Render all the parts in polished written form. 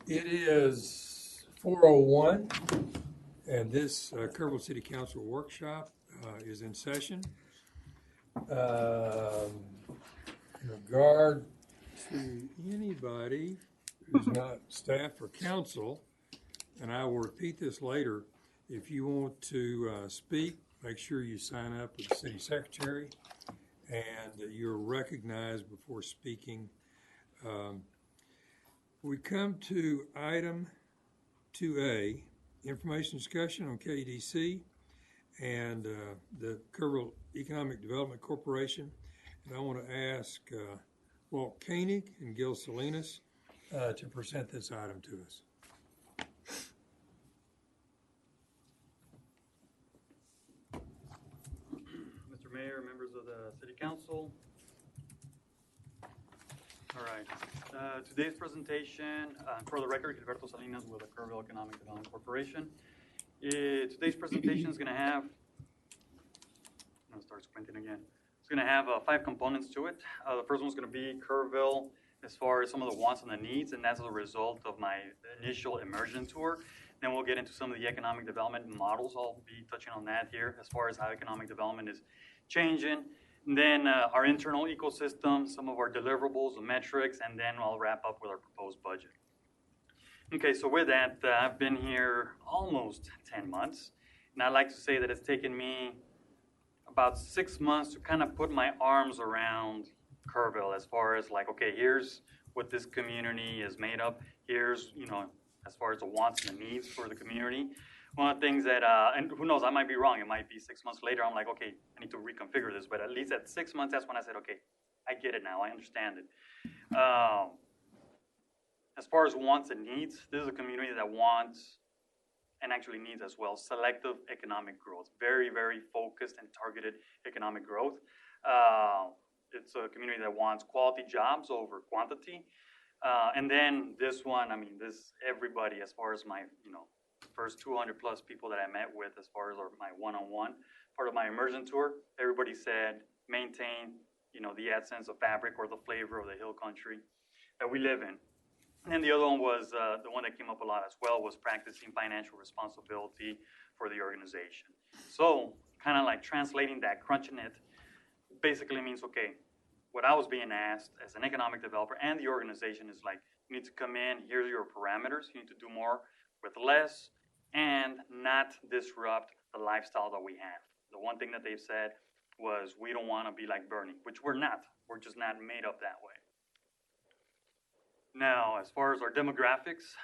It is 4:01, and this Kerrville City Council workshop is in session. In regard to anybody who's not staff or council, and I will repeat this later, if you want to speak, make sure you sign up with the city secretary and you're recognized before speaking. We come to item 2A, information discussion on KEDC and the Kerrville Economic Development Corporation. And I want to ask Walt Koenig and Gil Salinas to present this item to us. Mr. Mayor, members of the City Council. All right. Today's presentation, for the record, Gilberto Salinas with the Kerrville Economic Development Corporation. Today's presentation is going to have, I'm going to start squinting again. It's going to have 5 components to it. The first one is going to be Kerrville as far as some of the wants and the needs, and that's as a result of my initial immersion tour. Then we'll get into some of the economic development models. I'll be touching on that here as far as how economic development is changing. And then our internal ecosystem, some of our deliverables, the metrics, and then I'll wrap up with our proposed budget. Okay, so with that, I've been here almost 10 months, and I'd like to say that it's taken me about 6 months to kind of put my arms around Kerrville as far as like, okay, here's what this community is made of. Here's, as far as the wants and the needs for the community. One of the things that, and who knows, I might be wrong. It might be 6 months later. I'm like, okay, I need to reconfigure this. But at least at 6 months, that's when I said, okay, I get it now. I understand it. As far as wants and needs, this is a community that wants and actually needs as well selective economic growth. Very, very focused and targeted economic growth. It's a community that wants quality jobs over quantity. And then this one, this everybody, as far as my, first 200 plus people that I met with as far as my one-on-one part of my immersion tour, everybody said maintain, the essence of fabric or the flavor of the hill country that we live in. And then the other one was, the one that came up a lot as well, was practicing financial responsibility for the organization. So kind of like translating that, crunching it, basically means, okay, what I was being asked as an economic developer and the organization is like, you need to come in, here are your parameters, you need to do more with less, and not disrupt the lifestyle that we have. The one thing that they've said was, we don't want to be like Bernie, which we're not. We're just not made up that way. Now, as far as our demographics,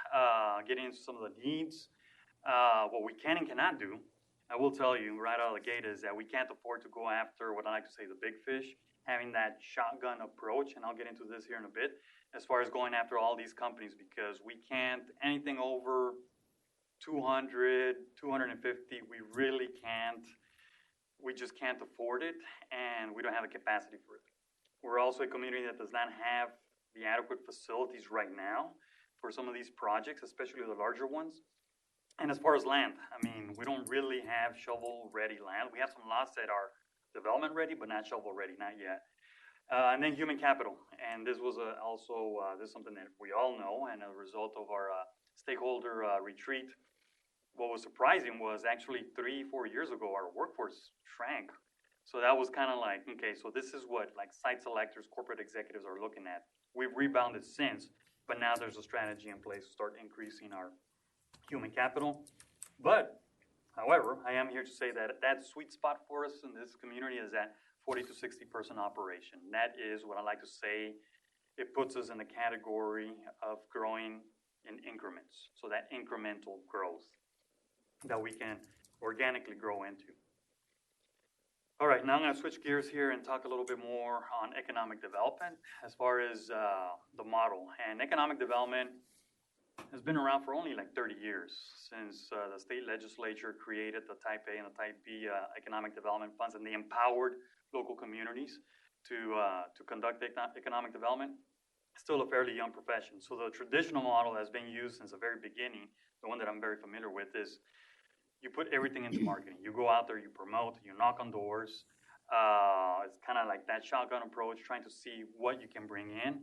getting into some of the needs, what we can and cannot do, I will tell you right out of the gate, is that we can't afford to go after what I like to say the big fish, having that shotgun approach, and I'll get into this here in a bit, as far as going after all these companies, because we can't, anything over 200, 250, we really can't, we just can't afford it, and we don't have the capacity for it. We're also a community that does not have the adequate facilities right now for some of these projects, especially the larger ones. And as far as land, we don't really have shovel-ready land. We have some lots that are development-ready, but not shovel-ready, not yet. And then human capital, and this was this is something that we all know, and a result of our stakeholder retreat. What was surprising was actually 3-4 years ago, our workforce shrank. So that was kind of like, okay, so this is what like site selectors, corporate executives are looking at. We've rebounded since, but now there's a strategy in place to start increasing our human capital. But, however, I am here to say that that sweet spot for us in this community is that 40 to 60 person operation. That is what I like to say, it puts us in the category of growing in increments. So that incremental growth that we can organically grow into. All right, now I'm going to switch gears here and talk a little bit more on economic development as far as the model. And economic development has been around for only like 30 years since the state legislature created the Type A and the Type B economic development funds, and they empowered local communities to conduct economic development. Still a fairly young profession. So the traditional model that's been used since the very beginning, the one that I'm very familiar with, is you put everything into marketing. You go out there, you promote, you knock on doors. It's kind of like that shotgun approach, trying to see what you can bring in.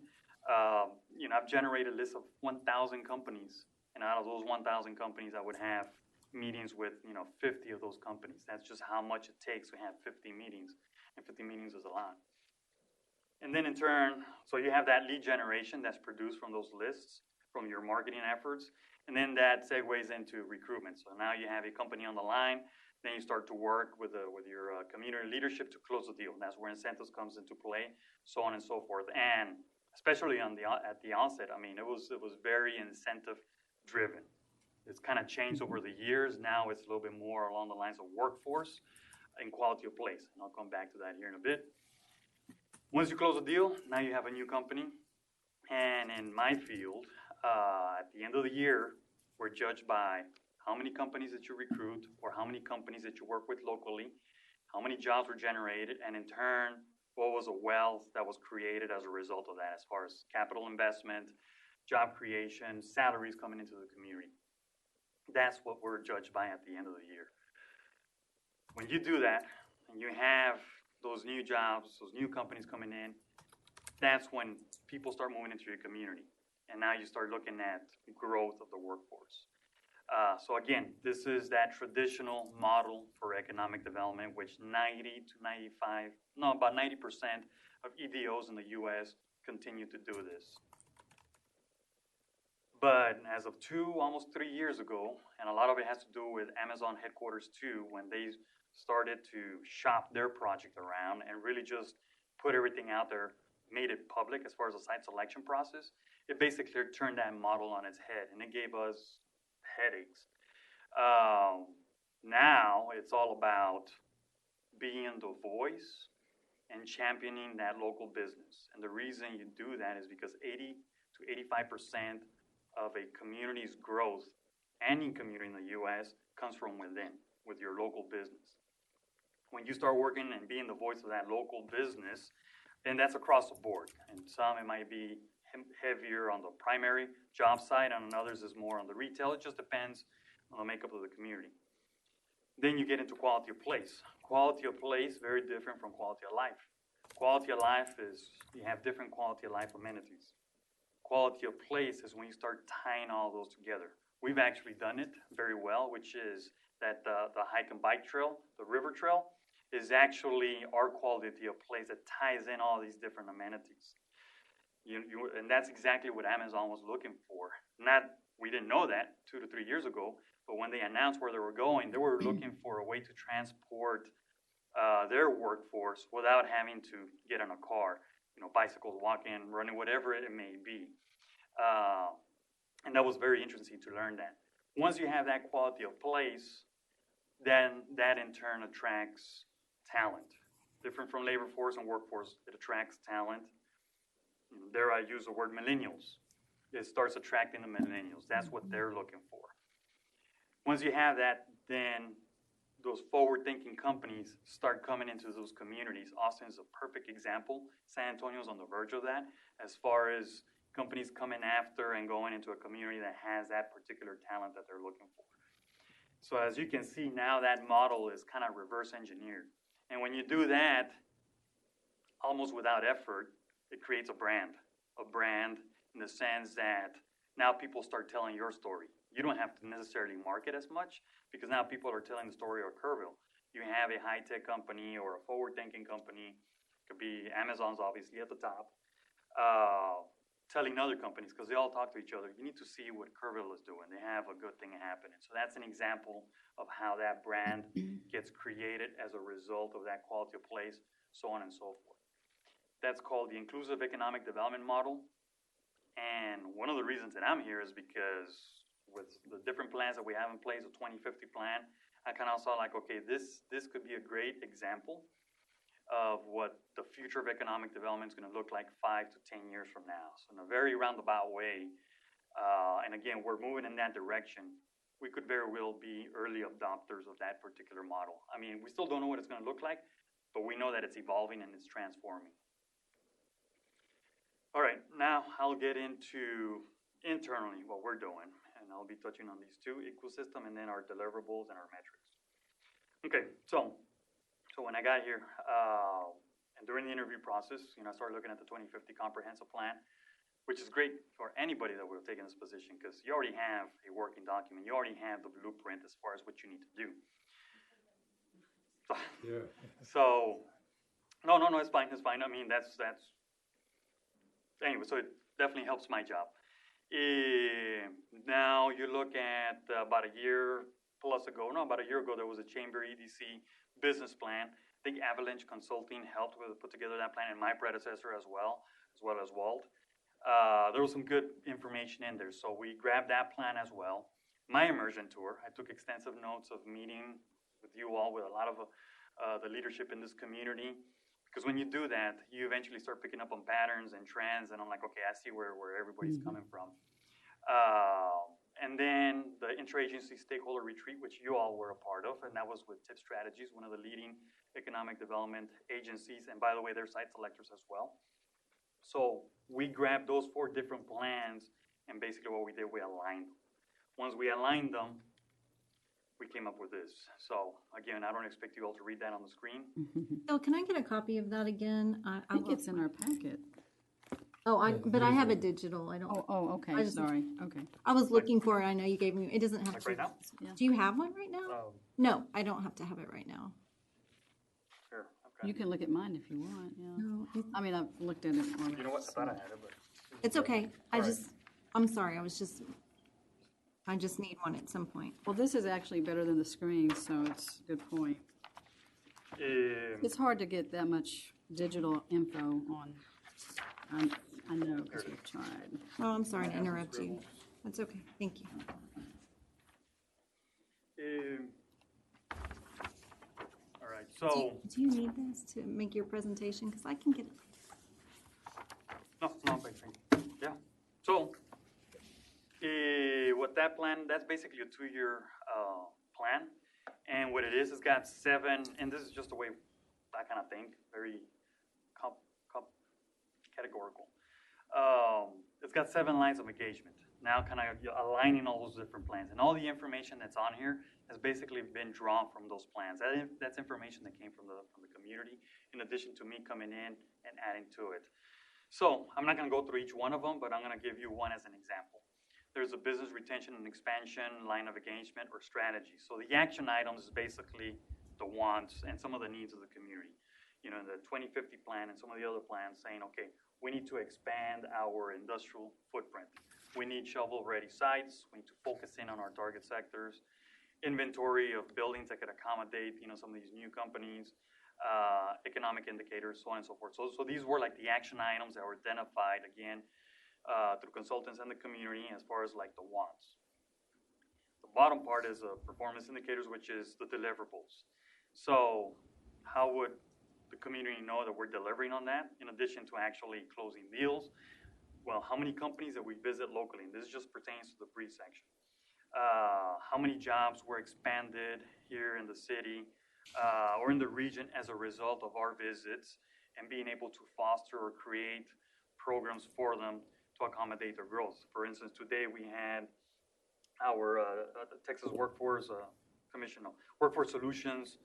I've generated a list of 1,000 companies, and out of those 1,000 companies, I would have meetings with 50 of those companies. That's just how much it takes to have 50 meetings, and 50 meetings is a lot. And then in turn, so you have that lead generation that's produced from those lists, from your marketing efforts, and then that segues into recruitment. So now you have a company on the line, then you start to work with your community leadership to close the deal. That's where incentives comes into play, so on and so forth. And especially at the onset, I mean, it was very incentive driven. It's kind of changed over the years. Now it's a little bit more along the lines of workforce and quality of place. And I'll come back to that here in a bit. Once you close a deal, now you have a new company. And in my field, at the end of the year, we're judged by how many companies that you recruit or how many companies that you work with locally, how many jobs were generated, and in turn, what was the wealth that was created as a result of that as far as capital investment, job creation, salaries coming into the community. That's what we're judged by at the end of the year. When you do that, and you have those new jobs, those new companies coming in, that's when people start moving into your community. And now you start looking at growth of the workforce. So again, this is that traditional model for economic development, which about 90% of EDOs in the U.S. continue to do this. But as of almost 3 years ago, and a lot of it has to do with Amazon headquarters too, when they started to shop their project around and really just put everything out there, made it public as far as the site selection process, it basically turned that model on its head, and it gave us headaches. Now it's all about being the voice and championing that local business. And the reason you do that is because 80 to 85% of a community's growth, any community in the U.S., comes from within, with your local business. When you start working and being the voice of that local business, then that's across the board. And some it might be heavier on the primary job side, and on others is more on the retail. It just depends on the makeup of the community. Then you get into quality of place. Quality of place, very different from quality of life. Quality of life is, you have different quality of life amenities. Quality of place is when you start tying all those together. We've actually done it very well, which is that the hike and bike trail, the river trail, is actually our quality of place that ties in all these different amenities. And that's exactly what Amazon was looking for. We didn't know that 2 to 3 years ago, but when they announced where they were going, they were looking for a way to transport their workforce without having to get in a car, bicycles, walking, running, whatever it may be. And that was very interesting to learn that. Once you have that quality of place, then that in turn attracts talent. Different from labor force and workforce, it attracts talent. There I use the word millennials. It starts attracting the millennials. That's what they're looking for. Once you have that, then those forward-thinking companies start coming into those communities. Austin is a perfect example. San Antonio's on the verge of that as far as companies coming after and going into a community that has that particular talent that they're looking for. So as you can see now, that model is kind of reverse engineered. And when you do that, almost without effort, it creates a brand in the sense that now people start telling your story. You don't have to necessarily market as much because now people are telling the story of Kerrville. You have a high-tech company or a forward-thinking company, it could be Amazon's obviously at the top, telling other companies because they all talk to each other. You need to see what Kerrville is doing. They have a good thing happening. So that's an example of how that brand gets created as a result of that quality of place, so on and so forth. That's called the inclusive economic development model. And one of the reasons that I'm here is because with the different plans that we have in place, the 2050 plan, I kind of saw like, okay, this could be a great example of what the future of economic development is going to look like 5 to 10 years from now. So in a very roundabout way, and again, we're moving in that direction, we could very well be early adopters of that particular model. I mean, we still don't know what it's going to look like, but we know that it's evolving and it's transforming. All right, now I'll get into internally what we're doing, and I'll be touching on these two, ecosystem and then our deliverables and our metrics. Okay, so when I got here, and during the interview process, I started looking at the 2050 comprehensive plan. which is great for anybody that will take in this position because you already have a working document. You already have the blueprint as far as what you need to do. So, Yeah. so no, it's fine. It's fine. I mean, that's anyway. So it definitely helps my job. Now you look at about a year ago, there was a Chamber EDC business plan. I think Avalanche Consulting helped put together that plan, and my predecessor as well as Walt. There was some good information in there, so we grabbed that plan as well. My immersion tour, I took extensive notes of meeting with you all, with a lot of the leadership in this community, because when you do that, you eventually start picking up on patterns and trends, and I'm like, okay, I see where everybody's coming from. And then the interagency stakeholder retreat, which you all were a part of, and that was with Tip Strategies, one of the leading economic development agencies, and by the way, they're site selectors as well. So we grabbed those 4 different plans, and basically what we did, we aligned them. Once we aligned them, we came up with this. So again, I don't expect you all to read that on the screen. So can I get a copy of that again? I think it's in our packet. But I have a digital. I don't. Oh, okay, I just- sorry, okay. I was looking for it. I know you gave me. It doesn't have Like to. right now? Yeah. Do you have one right now? No, I don't have to have it right now. Sure, okay. You can look at mine if you want, yeah. No, I mean, I've looked at it already. You know what? I thought I had it, but it's okay. All right. I'm sorry. I just need one at some point. Well, this is actually better than the screen, so it's a good point. It's hard to get that much digital info on, I know, because we've tried. Oh, I'm sorry to interrupt you. That's okay. Thank you. all right, so Do you need this to make your presentation? Because I can get it. no, big thing. Yeah. So what that plan, that's basically a 2-year plan. And what it is, it's got 7, and this is just the way I kind of think, very categorical. It's got 7 lines of engagement. Now kind of aligning all those different plans. And all the information that's on here has basically been drawn from those plans. That's information that came from the community, in addition to me coming in and adding to it. So I'm not going to go through each one of them, but I'm going to give you one as an example. There's a business retention and expansion line of engagement or strategy. So the action items is basically the wants and some of the needs of the community. You know, the 2050 plan and some of the other plans saying, okay, we need to expand our industrial footprint. We need shovel-ready sites. We need to focus in on our target sectors. Inventory of buildings that could accommodate, you know, some of these new companies, economic indicators, so on and so forth. So these were like the action items that were identified, again, through consultants and the community as far as like the wants. The bottom part is performance indicators, which is the deliverables. So how would the community know that we're delivering on that, in addition to actually closing deals? Well, how many companies that we visit locally? And this just pertains to the brief section. How many jobs were expanded here in the city or in the region as a result of our visits, and being able to foster or create programs for them to accommodate their growth. For instance, today we had our Texas Workforce Commission of Workforce Solutions,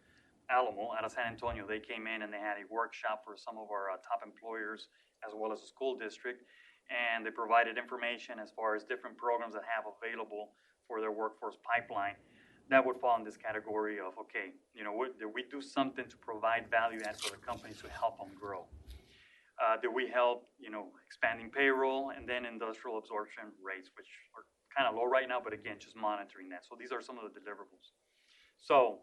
Alamo, out of San Antonio. They came in and they had a workshop for some of our top employers as well as the school district, and they provided information as far as different programs that have available for their workforce pipeline. That would fall in this category of, okay, you know, did we do something to provide value add for the companies to help them grow? Did we help, you know, expanding payroll and then industrial absorption rates, which are kind of low right now, but again, just monitoring that. So these are some of the deliverables. So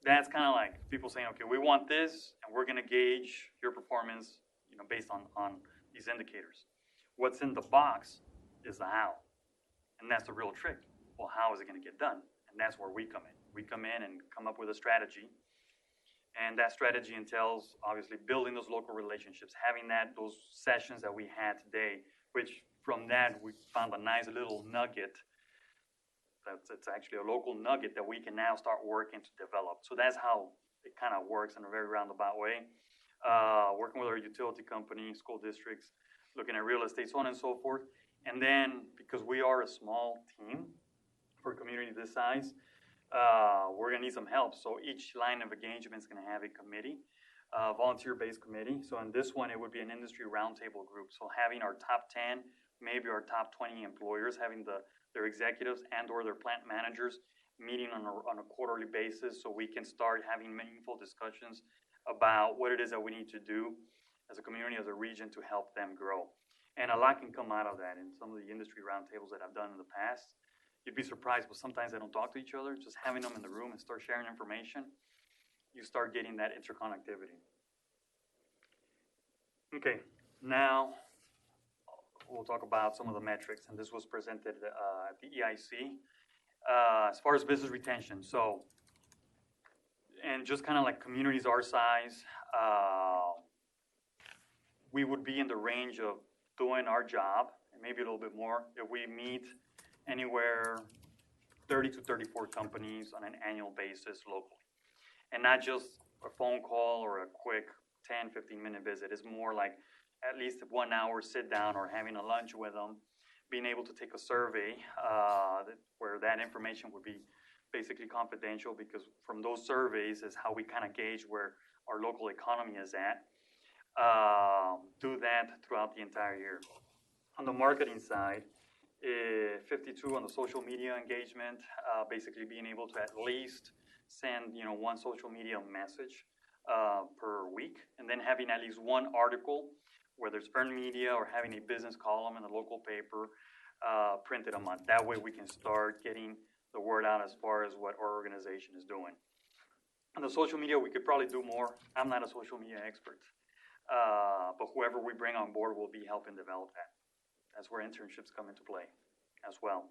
that's kind of like people saying, okay, we want this, and we're going to gauge your performance, you know, based on these indicators. What's in the box is the how, and that's the real trick. Well, how is it going to get done? And that's where we come in. We come in and come up with a strategy. And that strategy entails, obviously, building those local relationships, having those sessions that we had today, which from that, we found a nice little nugget. It's actually a local nugget that we can now start working to develop. So that's how it kind of works in a very roundabout way. Working with our utility company, school districts, looking at real estate, so on and so forth. And then, because we are a small team for a community this size, we're going to need some help. So each line of engagement is going to have a committee. volunteer-based committee. So in this one, it would be an industry roundtable group. So having our top 10, maybe our top 20 employers, having their executives and or their plant managers meeting on a quarterly basis so we can start having meaningful discussions about what it is that we need to do as a community, as a region, to help them grow. And a lot can come out of that in some of the industry roundtables that I've done in the past. You'd be surprised, but sometimes they don't talk to each other. Just having them in the room and start sharing information, you start getting that interconnectivity. Okay, now we'll talk about some of the metrics, and this was presented at the EIC. As far as business retention, so, and just kind of like communities our size, we would be in the range of doing our job, and maybe a little bit more, if we meet anywhere 30 to 34 companies on an annual basis locally. And not just a phone call or a quick 10, 15-minute visit. It's more like at least 1 hour sit down or having a lunch with them, being able to take a survey where that information would be basically confidential, because from those surveys is how we kind of gauge where our local economy is at. Do that throughout the entire year. On the marketing side, 52 on the social media engagement, basically being able to at least send one social media message per week, and then having at least one article, whether it's earned media or having a business column in the local paper, printed a month. That way we can start getting the word out as far as what our organization is doing. On the social media, we could probably do more. I'm not a social media expert, but whoever we bring on board will be helping develop that. That's where internships come into play as well.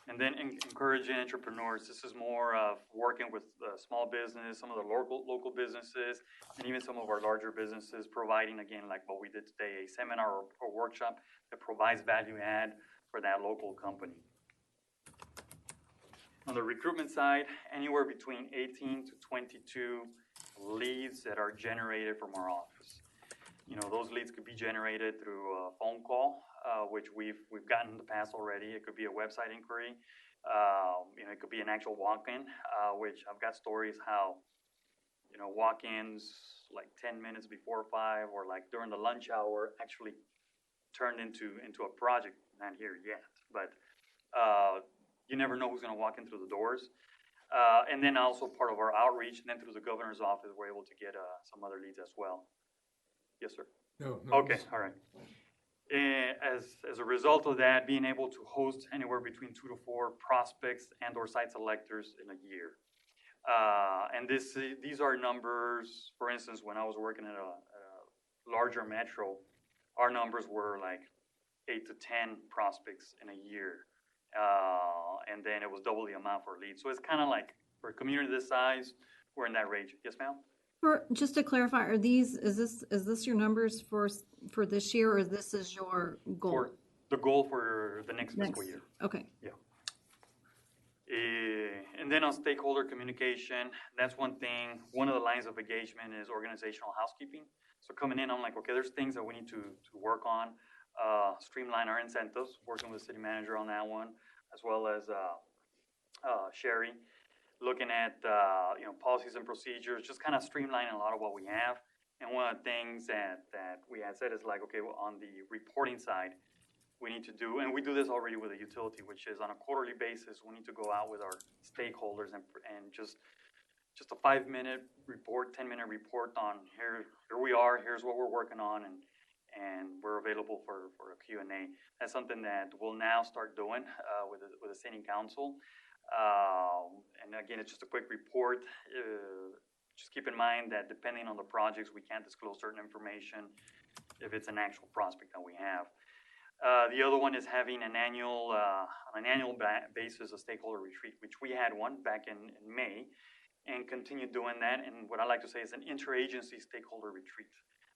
And then encouraging entrepreneurs. This is more of working with small business, some of the local businesses, and even some of our larger businesses, providing, again, like what we did today, a seminar or workshop that provides value add for that local company. On the recruitment side, anywhere between 18 to 22 leads that are generated from our office. Those leads could be generated through a phone call, which we've gotten in the past already. It could be a website inquiry. It could be an actual walk-in, which I've got stories how, walk-ins like 10 minutes before 5 or like during the lunch hour actually turned into a project. Not here yet, but you never know who's going to walk in through the doors. And then also part of our outreach, and then through the governor's office, we're able to get some other leads as well. Yes, sir? No. Okay, all right. As a result of that, being able to host anywhere between 2 to 4 prospects and or site selectors in a year. And these are numbers, for instance, when I was working at a larger metro, our numbers were like 8 to 10 prospects in a year. And then it was double the amount for leads. So it's kind of like, for a community this size, we're in that range. Yes, ma'am? Just to clarify, is this your numbers for this year, or this is your goal? For the goal for the next fiscal year. Okay. Yeah. And then on stakeholder communication, that's one thing. One of the lines of engagement is organizational housekeeping. So coming in, I'm like, okay, there's things that we need to work on, streamline our incentives, working with the city manager on that one, as well as Sherry. Looking at policies and procedures, just kind of streamlining a lot of what we have. And one of the things that we had said is like, okay, well, on the reporting side, we need to do, and we do this already with a utility, which is on a quarterly basis, we need to go out with our stakeholders and just a 5-minute report, 10-minute report on here we are, here's what we're working on, and we're available for a Q&A. That's something that we'll now start doing with the sitting council. And again, it's just a quick report. Just keep in mind that depending on the projects, we can't disclose certain information if it's an actual prospect that we have. The other one is having on an annual basis a stakeholder retreat, which we had one back in May, and continue doing that. And what I like to say is an interagency stakeholder retreat,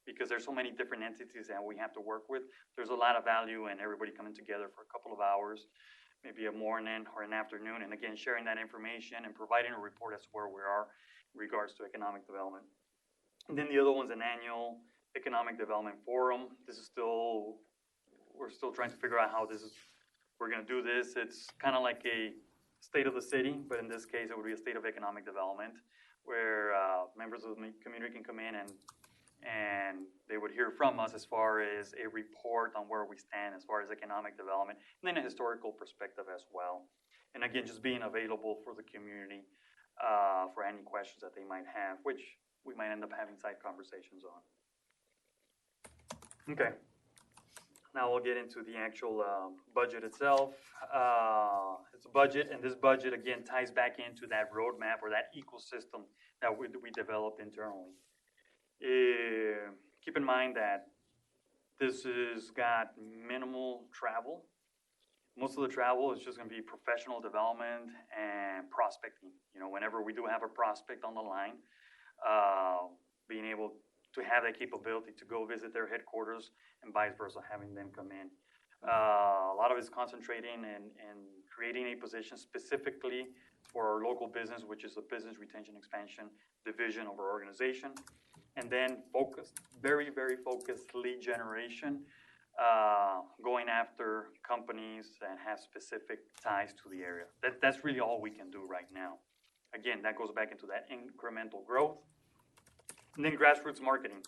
because there's so many different entities that we have to work with. There's a lot of value in everybody coming together for a couple of hours, maybe a morning or an afternoon, and again, sharing that information and providing a report as to where we are in regards to economic development. And then the other one's an annual economic development forum. We're still trying to figure out how we're going to do this. It's kind of like a state of the city, but in this case, it would be a state of economic development, where members of the community can come in and and they would hear from us as far as a report on where we stand as far as economic development, and then a historical perspective as well. And again, just being available for the community for any questions that they might have, which we might end up having side conversations on. Okay. Now we'll get into the actual budget itself. It's a budget, and this budget, again, ties back into that roadmap or that ecosystem that we developed internally. Keep in mind that this has got minimal travel. Most of the travel is just going to be professional development and prospecting. You know, whenever we do have a prospect on the line, being able to have that capability to go visit their headquarters and vice versa, having them come in. A lot of it's concentrating and creating a position specifically for our local business, which is the Business Retention Expansion Division of our organization. And then focused, very, very focused lead generation, going after companies that have specific ties to the area. That's really all we can do right now. Again, that goes back into that incremental growth. And then grassroots marketing.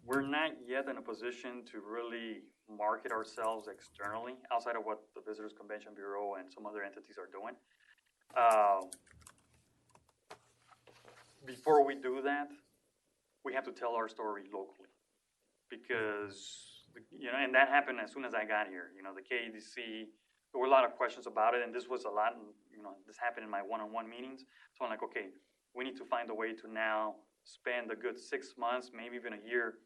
We're not yet in a position to really market ourselves externally outside of what the Visitors Convention Bureau and some other entities are doing. Before we do that, we have to tell our story locally, because, you know, and that happened as soon as I got here. You know, the KEDC, there were a lot of questions about it, and this was a lot, you know, this happened in my one-on-one meetings. So I'm like, okay, we need to find a way to now spend a good 6 months, maybe even a year,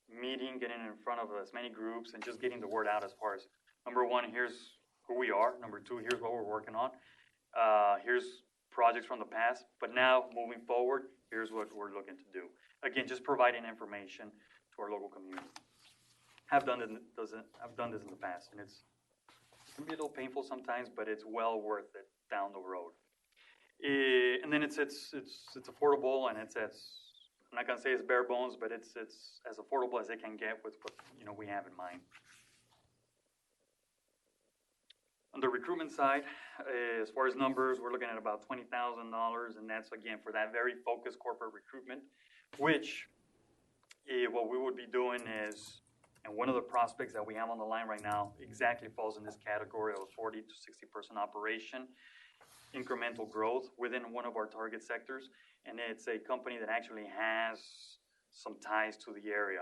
meeting, getting in front of as many groups, and just getting the word out as far as, number one, here's who we are. Number two, here's what we're working on. Here's projects from the past. But now, moving forward, here's what we're looking to do. Again, just providing information to our local community. I've done this in the past, and it can be a little painful sometimes, but it's well worth it down the road. And then it's affordable, and it's I'm not gonna say it's bare bones, but it's as affordable as it can get with what, you know, we have in mind. On the recruitment side, as far as numbers, we're looking at about $20,000, and that's again for that very focused corporate recruitment, which what we would be doing is, and one of the prospects that we have on the line right now exactly falls in this category of a 40 to 60 person operation, incremental growth within one of our target sectors, and it's a company that actually has some ties to the area.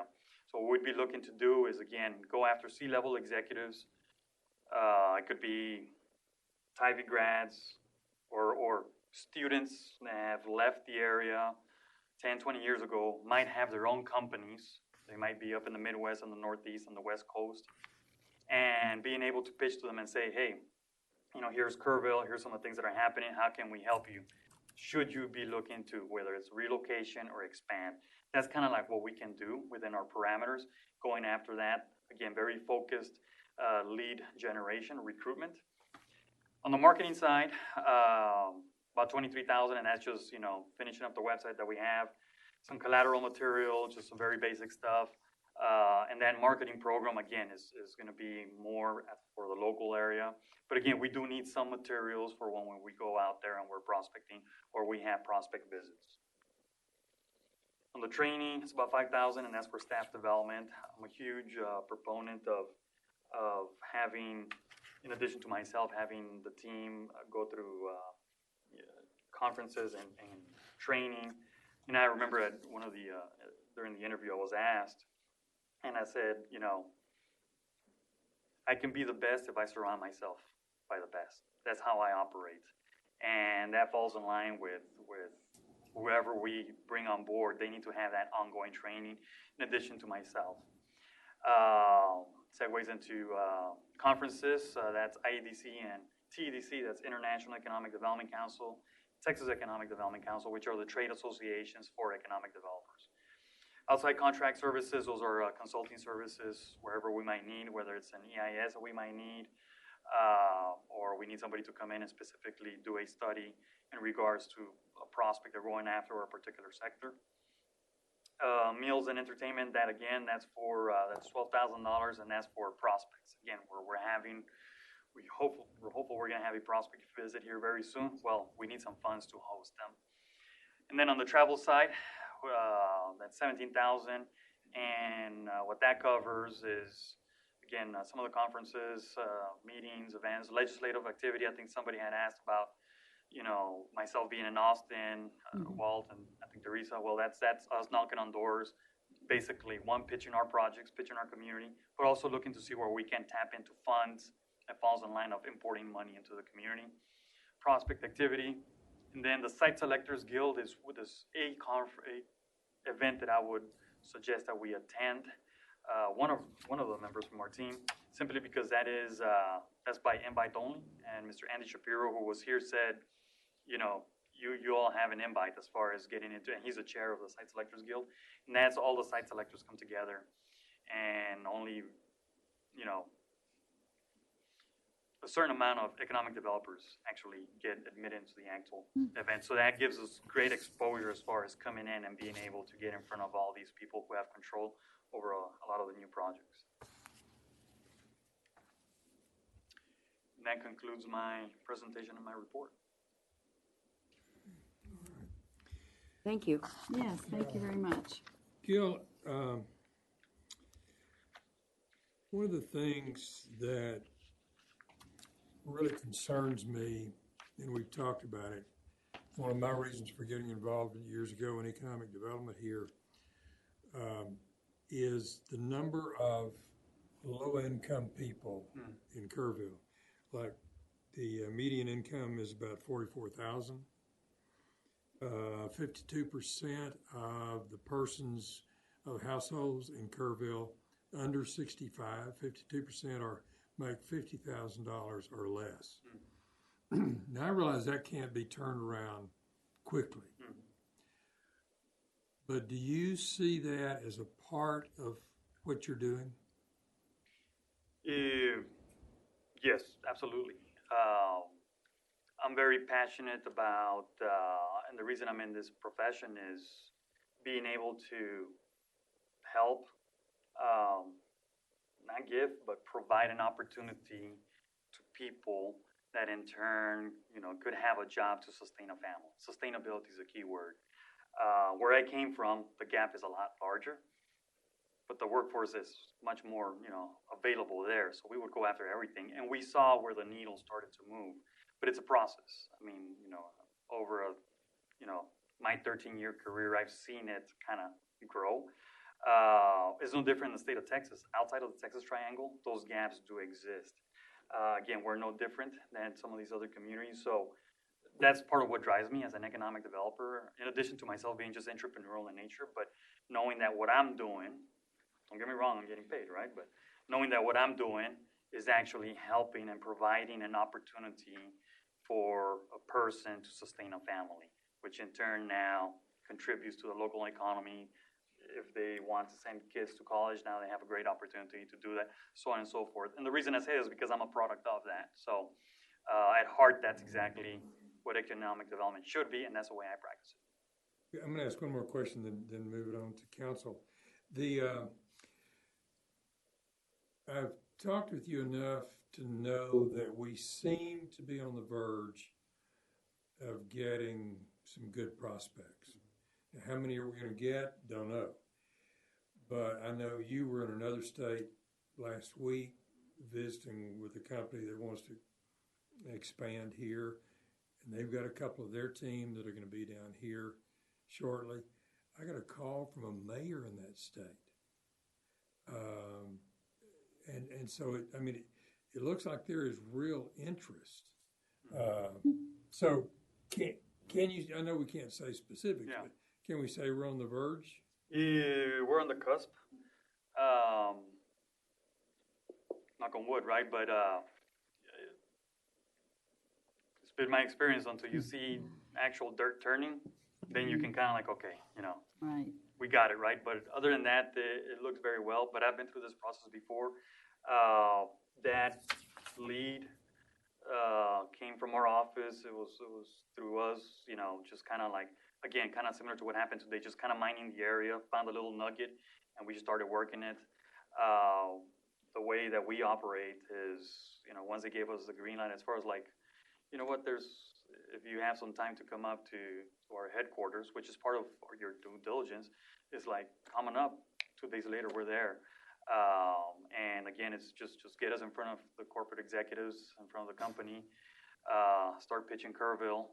So what we'd be looking to do is, again, go after C-level executives. It could be Ivy grads or students that have left the area 10, 20 years ago, might have their own companies. They might be up in the Midwest and the Northeast and the West Coast, and being able to pitch to them and say, hey, you know, here's Kerrville, here's some of the things that are happening, how can we help you? Should you be looking to whether it's relocation or expand? That's kind of like what we can do within our parameters, going after that. Again, very focused lead generation, recruitment. On the marketing side, about $23,000, and that's just, you know, finishing up the website that we have, some collateral material, just some very basic stuff. And that marketing program, again, is going to be more for the local area. But again, we do need some materials for when we go out there and we're prospecting or we have prospect visits. On the training, it's about $5,000, and that's for staff development. I'm a huge proponent of having, in addition to myself, having the team go through conferences and training. And I remember at one of the, during the interview, I was asked, and I said, you know, I can be the best if I surround myself by the best. That's how I operate. And that falls in line with whoever we bring on board. They need to have that ongoing training in addition to myself. Segues into conferences. That's IEDC and TEDC, that's International Economic Development Council, Texas Economic Development Council, which are the trade associations for economic developers. Outside contract services, those are consulting services wherever we might need, whether it's an EIS that we might need, or we need somebody to come in and specifically do a study in regards to a prospect they're going after or a particular sector. Meals and entertainment, that again, that's for that's $12,000, and that's for prospects. Again, we're hopeful we're going to have a prospect visit here very soon. Well, we need some funds to host them. And then on the travel side, that's $17,000, And what that covers is, again, some of the conferences, meetings, events, legislative activity. I think somebody had asked about, myself being in Austin, Walt, and I think Teresa. Well, that's us knocking on doors, basically, one, pitching our projects, pitching our community, but also looking to see where we can tap into funds that falls in line of importing money into the community. Prospect activity. And then the Site Selectors Guild is a event that I would suggest that we attend. One of the members from our team, simply because that's by invite only. And Mr. Andy Shapiro, who was here, said, you all have an invite as far as getting into it. And he's the chair of the Site Selectors Guild. And that's all the site selectors come together. And only, a certain amount of economic developers actually get admitted into the actual event. So that gives us great exposure as far as coming in and being able to get in front of all these people who have control over a lot of the new projects. And that concludes my presentation and my report. Thank you. Yes, thank you very much. Gil, one of the things that really concerns me, and we've talked about it, one of my reasons for getting involved years ago in economic development here is the number of low-income people in Kerrville. Like the median income is about $44,000. 52% of the persons of households in Kerrville under 65, 52% make $50,000 or less. Now I realize that can't be turned around quickly. But do you see that as a part of what you're doing? Yes, absolutely. I'm very passionate about, and the reason I'm in this profession is being able to help, not give, but provide an opportunity to people that in turn, could have a job to sustain a family. Sustainability is a key word. Where I came from, the gap is a lot larger, but the workforce is much more, available there. So we would go after everything, and we saw where the needle started to move. But it's a process. I mean, over my 13-year career, I've seen it kind of grow. It's no different in the state of Texas. Outside of the Texas Triangle, those gaps do exist. Again, we're no different than some of these other communities. So that's part of what drives me as an economic developer, in addition to myself being just entrepreneurial in nature, but knowing that what I'm doing, don't get me wrong, I'm getting paid, right? But knowing that what I'm doing is actually helping and providing an opportunity for a person to sustain a family, which in turn now contributes to the local economy. If they want to send kids to college, now they have a great opportunity to do that, so on and so forth. And the reason I say this is because I'm a product of that. So at heart, that's exactly what economic development should be, and that's the way I practice it. I'm going to ask one more question, then move it on to council. I've talked with you enough to know that we seem to be on the verge of getting some good prospects. Now, how many are we going to get? Don't know. But I know you were in another state last week visiting with a company that wants to expand here, and they've got a couple of their team that are going to be down here shortly. I got a call from a mayor in that state. And so, it looks like there is real interest. So can you, I know we can't say specifics, but can we say we're on the verge? We're on the cusp. Knock on wood, right? But it's been my experience until you see actual dirt turning, then you can kind of like, okay, Right. we got it, right? But other than that, it looks very well. But I've been through this process before. That lead came from our office. It was through us, just kind of like, again, kind of similar to what happened today, just kind of mining the area, found a little nugget, and we just started working it. The way that we operate is, once they gave us the green light, as far as like, if you have some time to come up to our headquarters, which is part of your due diligence, is like coming up 2 days later, we're there. And again, it's just get us in front of the corporate executives, in front of the company, start pitching Kerrville,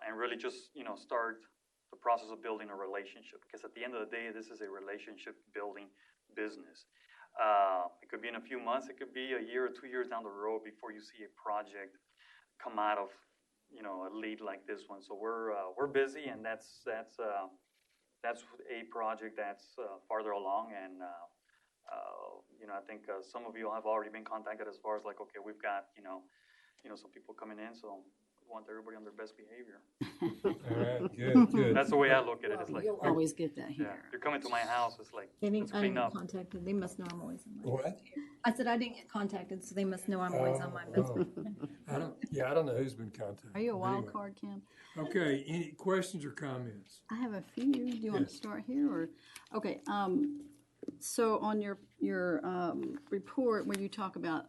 and really just, start the process of building a relationship. Because at the end of the day, this is a relationship building business. It could be in a few months, it could be a year or 2 years down the road before you see a project come out of, a lead like this one. So we're busy, and that's a project that's farther along, and I think some of you have already been contacted as far as like, okay, we've got some people coming in, so we want everybody on their best behavior. All right, good. That's the way I look at it. It's like, You'll always get that yeah, here. you're coming to my house. It's like, I let's didn't clean get up. contacted. They must know I'm always on my. What? I said I didn't get contacted, so they must know I'm always on my best. I don't know who's been contacted. Are you a wild Anyway. card, Kim? Okay, any questions or comments? I have a few. Do you want to Yes. start here, or okay? So on your report where you talk about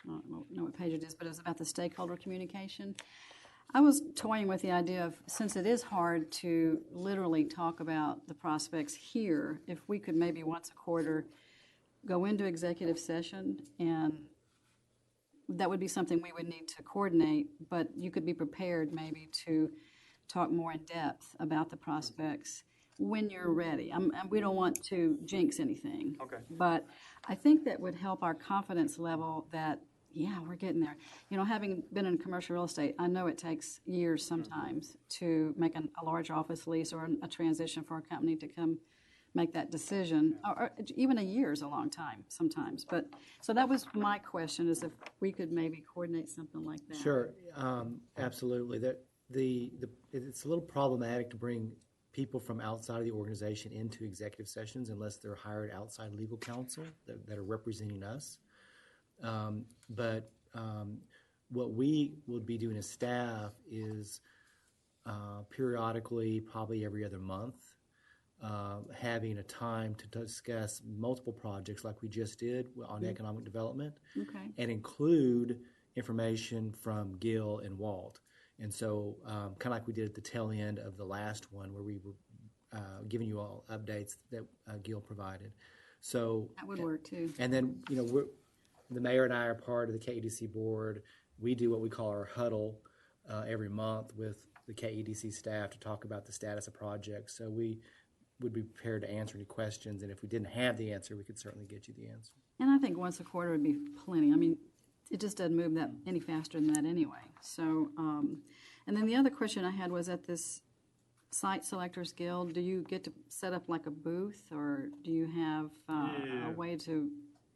I don't know what page it is, but it was about the stakeholder communication. I was toying with the idea of, since it is hard to literally talk about the prospects here, if we could maybe once a quarter go into executive session, and that would be something we would need to coordinate, but you could be prepared maybe to talk more in depth about the prospects when you're ready. We don't want to jinx anything. Okay. But I think that would help our confidence level that, yeah, we're getting there. Having been in commercial real estate, I know it takes years sometimes to make a large office lease or a transition for a company to come make that decision. Or even a year is a long time sometimes. But so that was my question, is if we could maybe coordinate something like that. Sure, absolutely. It's a little problematic to bring people from outside of the organization into executive sessions unless they're hired outside legal counsel that are representing us. But what we would be doing as staff is periodically, probably every other month, having a time to discuss multiple projects like we just did on economic development, Okay. and include information from Gil and Walt. And so kind of like we did at the tail end of the last one where we were giving you all updates that Gil provided. So That would work too. and then, the mayor and I are part of the KEDC board. We do what we call our huddle every month with the KEDC staff to talk about the status of projects. So we would be prepared to answer any questions, and if we didn't have the answer, we could certainly get you the answer. And I think once a quarter would be plenty. I mean, it just doesn't move that any faster than that anyway. So, and then the other question I had was, at this Site Selectors Guild, do you get to set up like a booth, or do you have a way to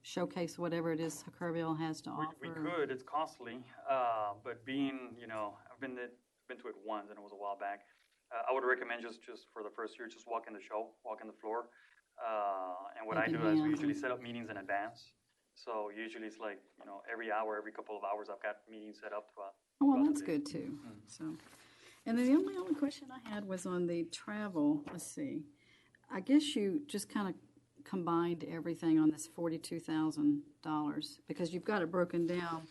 showcase whatever it is Kerrville has to offer? We could. It's costly, but being, I've been to it once, and it was a while back. I would recommend just for the first year, just walk in the show, walk in the floor. And what I do is we usually set up meetings in advance. So usually it's like, every hour, every couple of hours, I've got meetings set up throughout. Oh, well, throughout that's the day. good too. So, and then the only question I had was on the travel. Let's see. I guess you just kind of combined everything on this $42,000 because you've got it broken down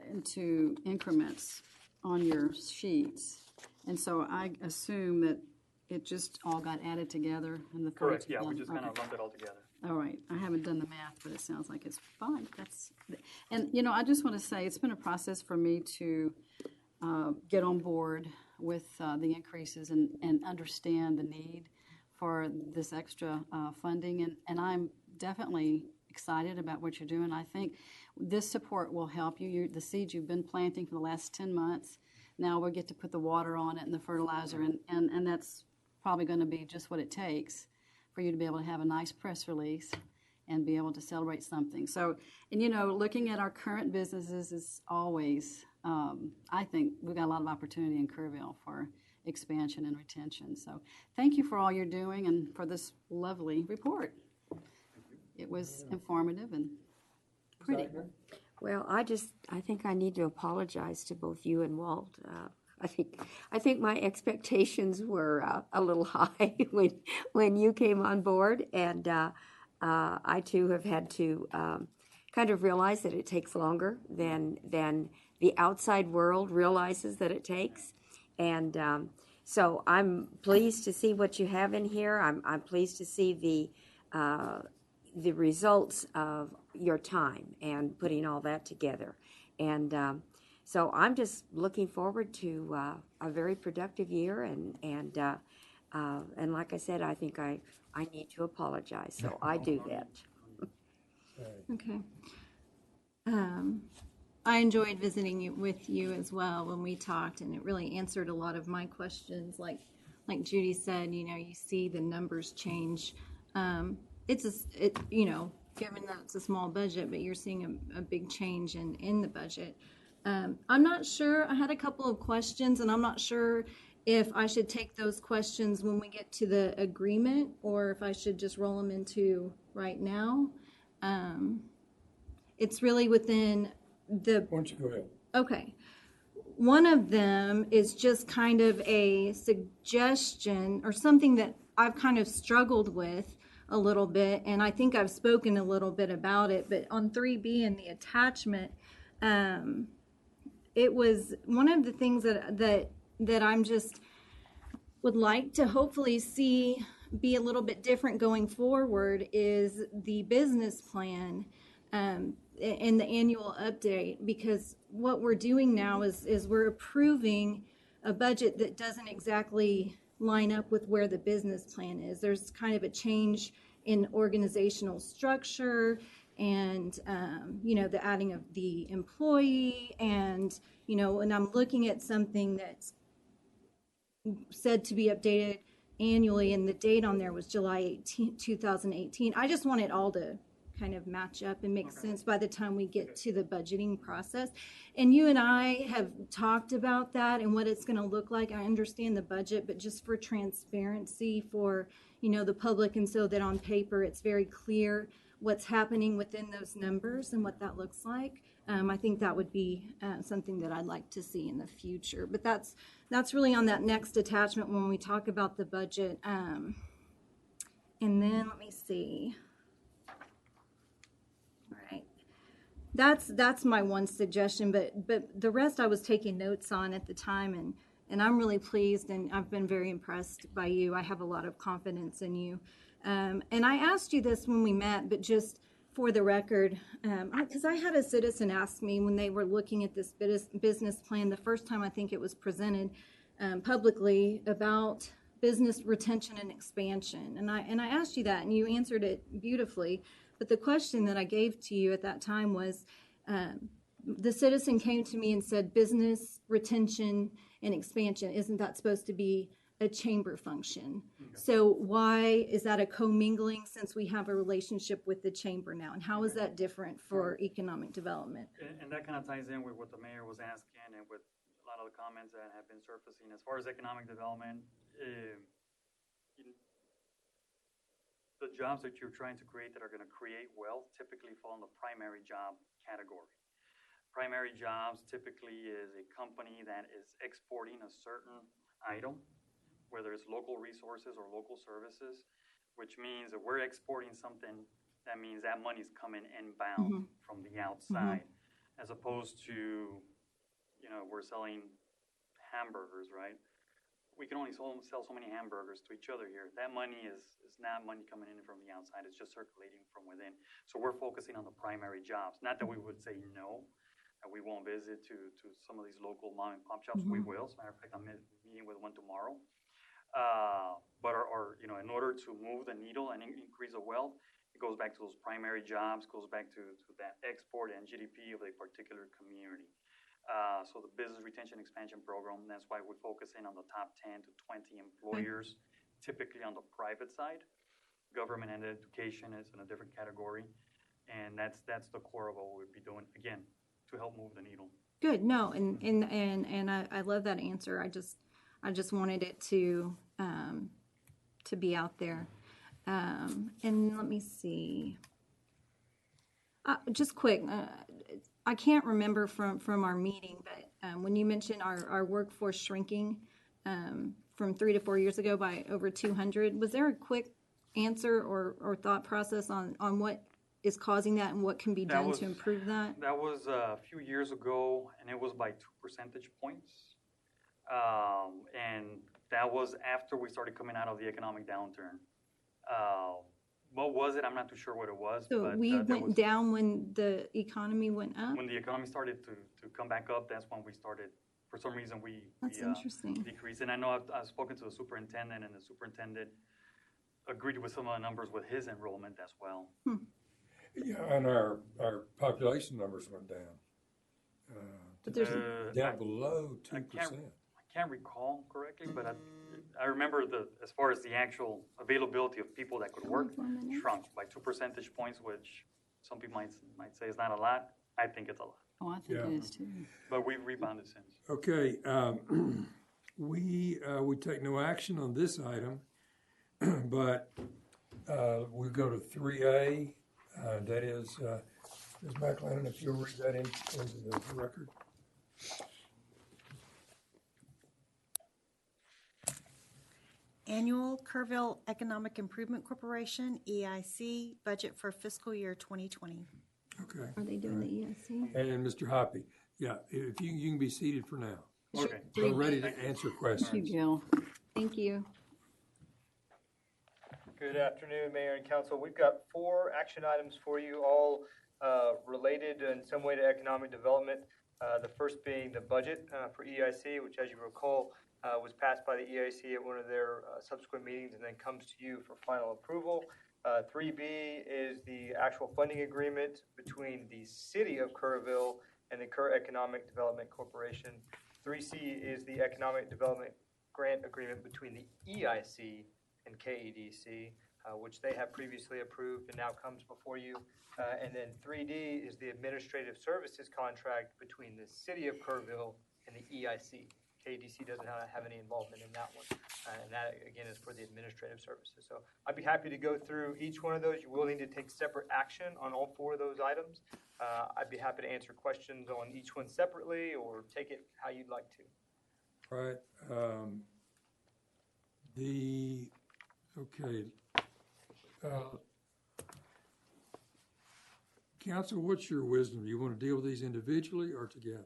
into increments on your sheets. And so I assume that it just all got added together in the Correct, yeah, we $42,000. just kind of Okay. lumped it all together. All right, I haven't done the math, but it sounds like it's fine. And I just want to say it's been a process for me to get on board with the increases and understand the need for this extra funding. And I'm definitely excited about what you're doing. I think this support will help you. The seeds you've been planting for the last 10 months, now we'll get to put the water on it and the fertilizer, and that's probably going to be just what it takes for you to be able to have a nice press release and be able to celebrate something. So, and looking at our current businesses is always, I think we've got a lot of opportunity in Kerrville for expansion and retention. So thank you for all you're doing and for this lovely report. It was informative and pretty. Well, I think I need to apologize to both you and Walt. I think my expectations were a little high when you came on board, and I too have had to kind of realize that it takes longer than the outside world realizes that it takes, and So I'm pleased to see what you have in here. I'm pleased to see the results of your time and putting all that together. And so I'm just looking forward to a very productive year. And like I said, I think I need to apologize. So I do that. Okay. I enjoyed visiting with you as well when we talked, and it really answered a lot of my questions. Like Judy said, you see the numbers change. Given that it's a small budget, but you're seeing a big change in the budget. I'm not sure. I had a couple of questions, and I'm not sure if I should take those questions when we get to the agreement, or if I should just roll them into right now. It's really within the. Why don't you go ahead? Okay. One of them is just kind of a suggestion or something that I've kind of struggled with a little bit, and I think I've spoken a little bit about it, but on 3B in the attachment, it was one of the things that I'm just would like to hopefully see be a little bit different going forward is the business plan in the annual update, because what we're doing now is we're approving a budget that doesn't exactly line up with where the business plan is. There's kind of a change in organizational structure and, the adding of the employee and, and I'm looking at something that's said to be updated annually, and the date on there was July 18, 2018. I just want it all to kind of match up and make sense by the time we get to the budgeting process. And you and I have talked about that and what it's going to look like. I understand the budget, but just for transparency for, the public, and so that on paper it's very clear what's happening within those numbers and what that looks like. I think that would be something that I'd like to see in the future. But that's really on that next attachment when we talk about the budget. And then let me see. All right. That's my one suggestion, but the rest I was taking notes on at the time, and I'm really pleased, and I've been very impressed by you. I have a lot of confidence in you. And I asked you this when we met, but just for the record, because I had a citizen ask me when they were looking at this business plan the first time I think it was presented publicly about business retention and expansion. And I asked you that, and you answered it beautifully. But the question that I gave to you at that time was, the citizen came to me and said, business retention and expansion, isn't that supposed to be a chamber function? Okay. So why is that a commingling since we have a relationship with the chamber now? And how is that different for economic development? And that kind of ties in with what the mayor was asking and with a lot of the comments that have been surfacing. As far as economic development, the jobs that you're trying to create that are going to create wealth typically fall in the primary job category. Primary jobs typically is a company that is exporting a certain item, whether it's local resources or local services, which means that we're exporting something, that means that money's coming inbound from the outside, as opposed to, we're selling hamburgers, right? We can only sell so many hamburgers to each other here. That money is not money coming in from the outside. It's just circulating from within. So we're focusing on the primary jobs. Not that we would say no, that we won't visit to some of these local mom and pop shops. We will. As a matter of fact, I'm meeting with one tomorrow. But in order to move the needle and increase the wealth, it goes back to those primary jobs, goes back to that export and GDP of a particular community. So the business retention expansion program, that's why we focus in on the top 10 to 20 employers, typically on the private side. Government and education is in a different category. And that's the core of what we'd be doing, again, to help move the needle. Good. No, and I love that answer. I just wanted it to be out there. And let me see. Just quick. I can't remember from our meeting, but when you mentioned our workforce shrinking from 3 to 4 years ago by over 200, was there a quick answer or thought process on what is causing that and what can be done to improve that? That was a few years ago, and it was by 2 percentage points. And That was after we started coming out of the economic downturn. What was it? I'm not too sure what it was. So but, we there went was- down when the economy went up? When the economy started to come back up, that's when we started. For some reason, we That's interesting. decreased. And I know I've spoken to the superintendent, and the superintendent agreed with some of the numbers with his enrollment as well. Yeah, and our population numbers went down. But there's, Down below I 2%. can't recall correctly, but I remember as far as the actual availability of people that could work 24 minutes. shrunk by 2 percentage points, which some people might say is not a lot. I think it's a lot, Oh, I think Yeah. it is too. but we've rebounded since. Okay, we take no action on this item, but we go to 3A. That is, Ms. McLennan, if you'll read that into the record. Annual Kerrville Economic Improvement Corporation, EIC, budget for fiscal year 2020. Okay. are they doing the ESC? And Mr. Hoppy, yeah, if you can be seated for now. Okay. We're ready to answer questions. Thank you, Gil. Thank you. Good afternoon, Mayor and Council. We've got 4 action items for you, all related in some way to economic development. The first being the budget for EIC, which, as you recall, was passed by the EIC at one of their subsequent meetings and then comes to you for final approval. 3B is the actual funding agreement between the City of Kerrville and the Kerr Economic Development Corporation. 3C is the Economic Development Grant Agreement between the EIC and KEDC, which they have previously approved and now comes before you. And then 3D is the Administrative Services Contract between the City of Kerrville and the EIC. KEDC doesn't have any involvement in that one. And that, again, is for the administrative services. So I'd be happy to go through each one of those. You will need to take separate action on all 4 of those items. I'd be happy to answer questions on each one separately or take it how you'd like to. All right. Okay. Council, what's your wisdom? Do you want to deal with these individually or together?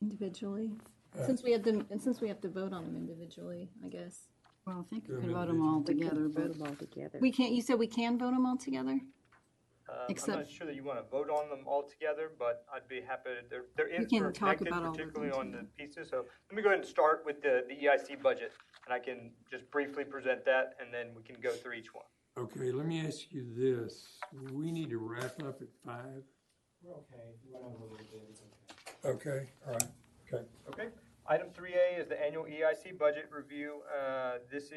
Individually? Since we have to vote on them individually, I guess. Well, I think we Do could them vote them all We can together, vote but them all together. We can't, you said we can vote them all together? I'm Except- not sure that you want to vote on them all together, but I'd be happy to, they're We can talk interconnected, about all of them particularly on the together. pieces. So let me go ahead and start with the EIC budget, and I can just briefly present that, and then we can go through each one. Okay, let me ask you this. We need to wrap up at 5. We're okay. If you run over a little bit, it's okay. Okay, all right, okay. Okay. Item 3A is the annual EIC budget review. This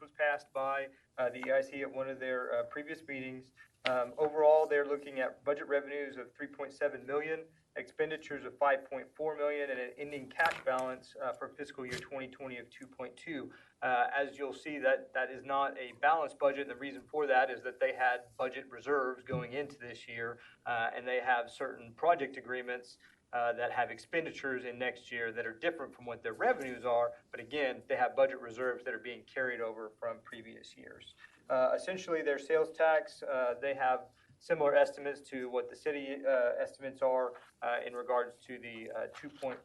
was passed by the EIC at one of their previous meetings. Overall, they're looking at budget revenues of $3.7 million, expenditures of $5.4 million, and an ending cash balance for fiscal year 2020 of $2.2. As you'll see, that is not a balanced budget. The reason for that is that they had budget reserves going into this year, and they have certain project agreements that have expenditures in next year that are different from what their revenues are, but again, they have budget reserves that are being carried over from previous years. Essentially, their sales tax, they have similar estimates to what the city estimates are in regards to the 2.5%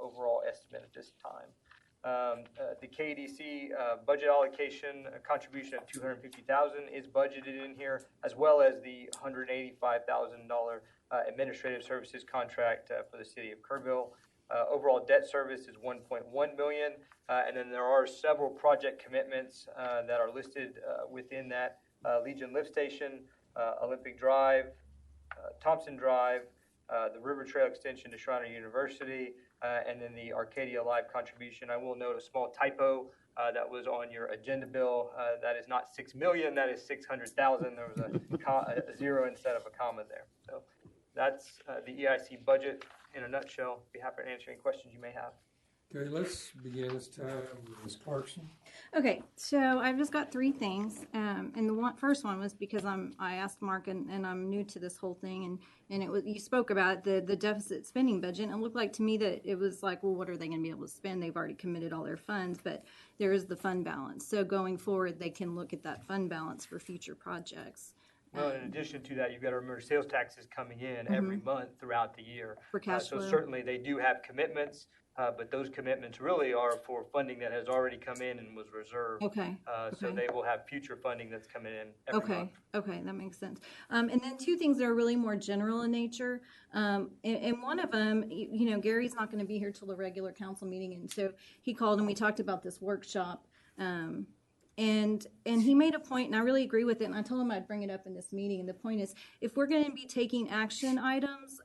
overall estimate at this time. The KDC budget allocation contribution of $250,000 is budgeted in here, as well as the $185,000 administrative services contract for the City of Kerrville. Overall debt service is $1.1 million, and then there are several project commitments that are listed within that. Legion Lift Station, Olympic Drive, Thompson Drive, the River Trail extension to Shriner University, and then the Arcadia Live contribution. I will note a small typo that was on your agenda bill. That is not $6 million, that is $600,000. There was a zero instead of a comma there. So that's the EIC budget in a nutshell. Be happy to answer any questions you may have. Okay, let's begin this time with Ms. Clarkson. Okay, so I've just got 3 things, and the first one was because I asked Mark, and I'm new to this whole thing, and it was, you spoke about the deficit spending budget, and it looked like to me that it was like, well, what are they going to be able to spend? They've already committed all their funds, but there is the fund balance. So going forward, they can look at that fund balance for future projects. Well, in addition to that, you've got to remember sales taxes coming in every month throughout the year. For cash So flow. certainly they do have commitments but those commitments really are for funding that has already come in and was reserved. Okay. So Okay. they will have future funding that's coming in every month. Okay, that makes sense. And then two things that are really more general in nature. And one of them, you know, Gary's not going to be here till the regular council meeting, and so he called and we talked about this workshop. And he made a point, and I really agree with it. And I told him I'd bring it up in this meeting. And the point is, if we're going to be taking action items,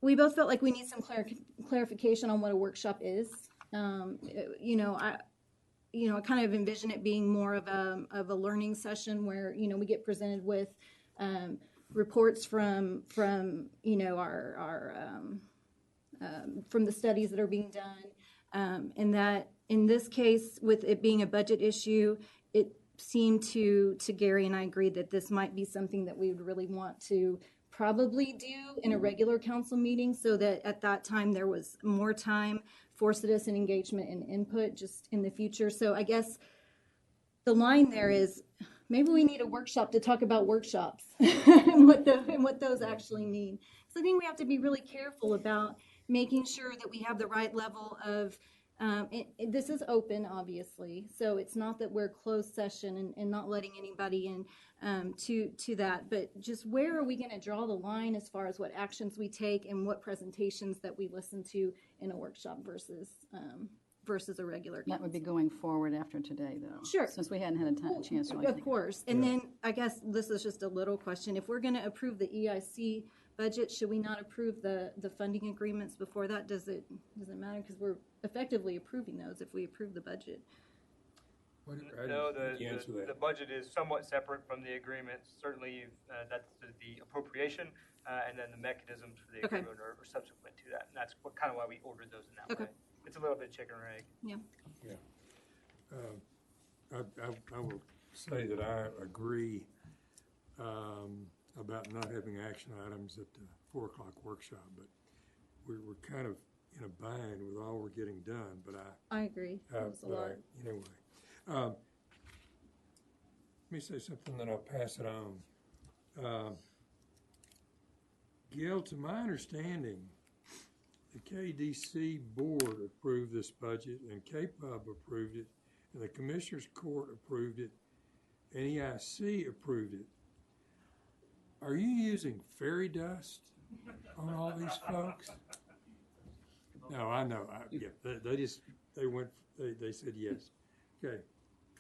we both felt like we need some clarification on what a workshop is. You know, I kind of envision it being more of a learning session where, you know, we get presented with reports from you know, our from the studies that are being done, and that in this case, with it being a budget issue, it seemed to Gary and I agreed that this might be something that we would really want to probably do in a regular council meeting, so that at that time there was more time for citizen engagement and input just in the future. So I guess the line there is maybe we need a workshop to talk about workshops and what those actually mean. So I think we have to be really careful about making sure that we have the right level of this is open, obviously, so it's not that we're closed session and not letting anybody in to that, but just where are we going to draw the line as far as what actions we take and what presentations that we listen to in a workshop versus a regular That would be going forward after today, though. Sure. Since we hadn't had a chance to really Of think course. And then I guess this is just a little question. If we're going to approve the EIC budget, should we not approve the funding agreements before that? Does it matter? Because we're effectively approving those if we approve the budget. No, the budget is somewhat separate from the agreements. Certainly, that's the appropriation, and then the mechanisms for the agreement are subsequent to that. And that's kind of why we ordered those in that way. It's a little bit chicken or egg. Yeah. I will say that I agree about not having action items at the 4 o'clock workshop, but we're kind of in a bind with all we're getting done. But I agree. That was a lot. Anyway, let me say something, then I'll pass it on. Gil, to my understanding, the KDC board approved this budget, and KPUB approved it, and the Commissioners Court approved it, and EIC approved it. Are you using fairy dust on all these folks? No, I know. They said yes. Okay.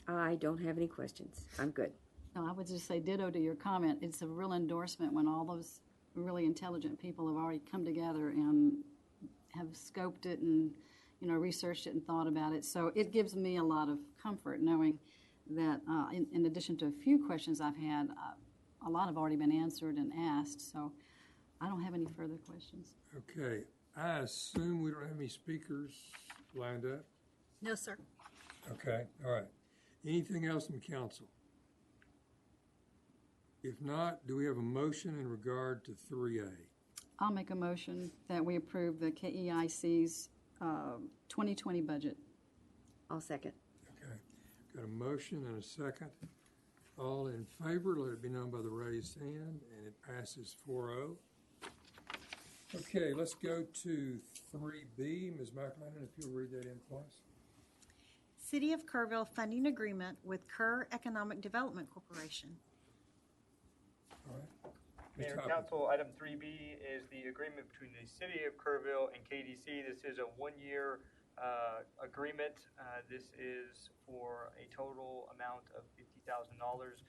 I don't have any questions. I'm good. No, I would just say ditto to your comment. It's a real endorsement when all those really intelligent people have already come together and have scoped it and, you know, researched it and thought about it. So it gives me a lot of comfort knowing that in addition to a few questions I've had, a lot have already been answered and asked. So I don't have any further questions. Okay. I assume we don't have any speakers lined up? No, sir. Okay, all right. Anything else in council? If not, do we have a motion in regard to 3A? I'll make a motion that we approve the KEIC's 2020 budget. I'll second. Okay, got a motion and a second. All in favor, let it be known by the raised hand, and it passes 4-0. Okay, let's go to 3B. Ms. McLennan, if you'll read that in, please. City of Kerrville funding agreement with Kerr Economic Development Corporation. All right. Mayor Ms. and Council, item 3B is the agreement between the City of Kerrville and KDC. This is a one-year agreement. This is for a total amount of $50,000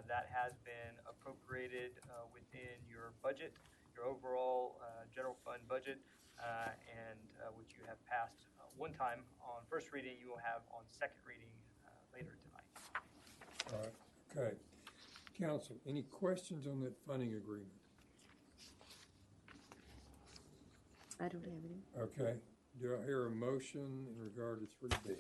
that has been appropriated within your budget, your overall general fund budget, and which you have passed one time on first reading, you will have on second reading later tonight. All right, okay. Council, any questions on that funding agreement? I don't have any. Okay, do I hear a motion in regard to 3B?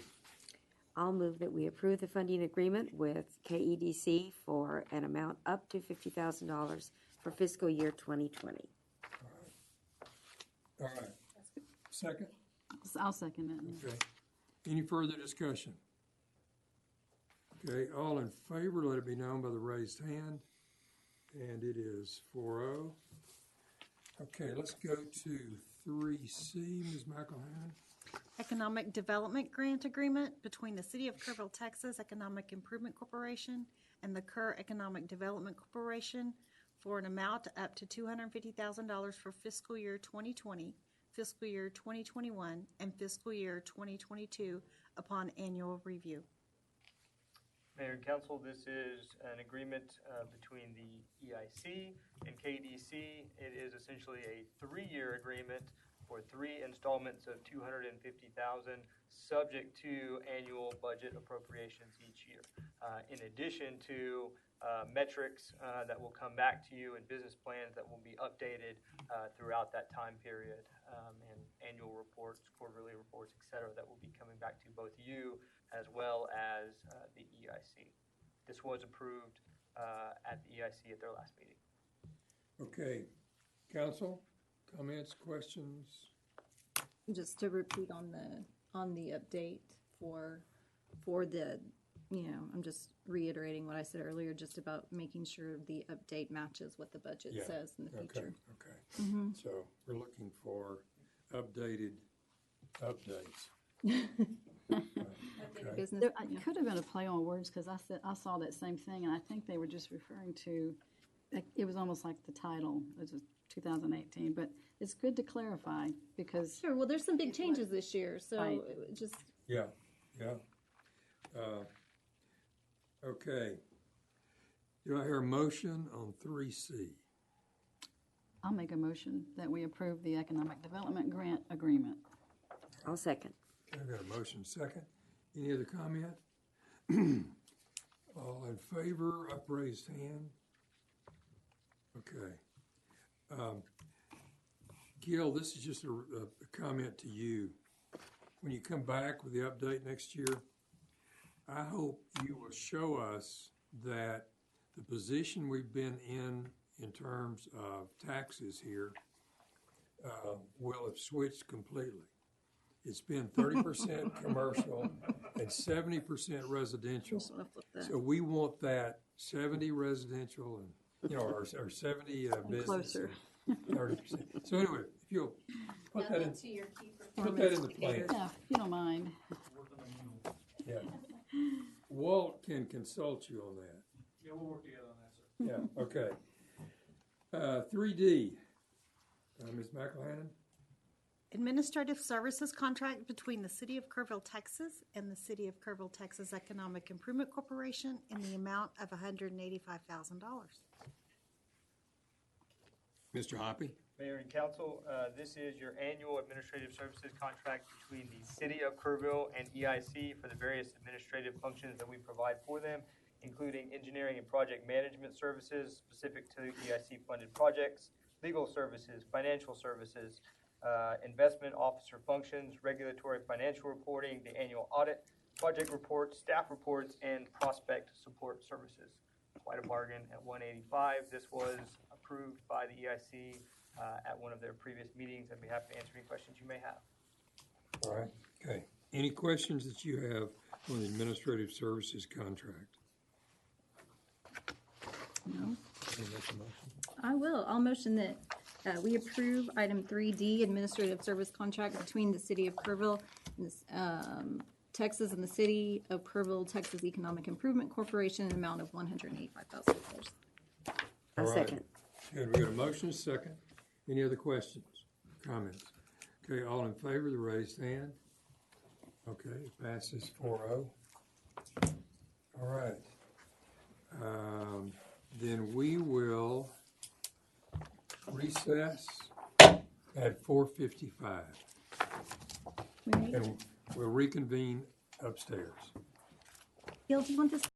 I'll move that we approve the funding agreement with KEDC for an amount up to $50,000 for fiscal year 2020. All right. Second? I'll second it. Okay. Any further discussion? Okay, all in favor, let it be known by the raised hand. And it is 4-0. Okay, let's go to 3C, Ms. McElhannon. Economic Development Grant Agreement between the City of Kerrville, Texas Economic Improvement Corporation and the Kerr Economic Development Corporation for an amount up to $250,000 for fiscal year 2020, fiscal year 2021, and fiscal year 2022 upon annual review. Mayor and council, this is an agreement between the EIC and KDC. It is essentially a 3-year agreement for 3 installments of $250,000, subject to annual budget appropriations each year. In addition to metrics that will come back to you and business plans that will be updated throughout that time period, and annual reports, quarterly reports, et cetera, that will be coming back to both you as well as the EIC. This was approved at the EIC at their last meeting. Okay, council, comments, questions? Just to repeat on the update for the, I'm just reiterating what I said earlier, just about making sure the update matches what the budget Yeah. says in the future. Okay. So we're looking for updated updates. Okay. Business, There could have been a play on words, because I saw that same thing, and I think they were just referring to, it was almost like the title, it was 2018, but it's good to clarify, because Sure, well, there's some big changes this year, so Right. it just, Yeah. Okay. Do I hear a motion on 3C? I'll make a motion that we approve the Economic Development Grant Agreement. I'll second. Okay, I've got a motion second. Any other comment? All in favor, upraised hand. Okay. Gil, this is just a comment to you. When you come back with the update next year, I hope you will show us that the position we've been in terms of taxes here, will have switched completely. It's been 30% commercial and 70% residential. just want to flip that. So we want that 70 residential and, or 70 business. Closer. 30%. So anyway, if you'll put that in, to your key put that in the plan. Yeah, if you don't mind. Yeah. Walt can consult you on that. Yeah, we'll work together on that, sir. Yeah, okay. 3D, Ms. McElhannon? Administrative Services Contract between the City of Kerrville, Texas and the City of Kerrville, Texas Economic Improvement Corporation in the amount of $185,000. Mr. Hoppy? Mayor and council, this is your annual administrative services contract between the City of Kerrville and EIC for the various administrative functions that we provide for them, including engineering and project management services specific to EIC-funded projects, legal services, financial services, investment officer functions, regulatory financial reporting, the annual audit, project reports, staff reports, and prospect support services. Quite a bargain at $185,000. This was approved by the EIC at one of their previous meetings. I'd be happy to answer any questions you may have. All right, okay. Any questions that you have on the administrative services contract? No. Can you make a motion? I will. I'll motion that we approve item 3D, administrative service contract between the City of Kerrville, and Texas, and the City of Kerrville, Texas Economic Improvement Corporation, an amount of $185,000. I'll All right. second. Good, we got a motion, second. Any other questions, comments? Okay, all in favor, the raised hand. Okay, it passes 4-0. All right. Then we will recess at 4:55. And we'll reconvene upstairs. Gil, do you want this?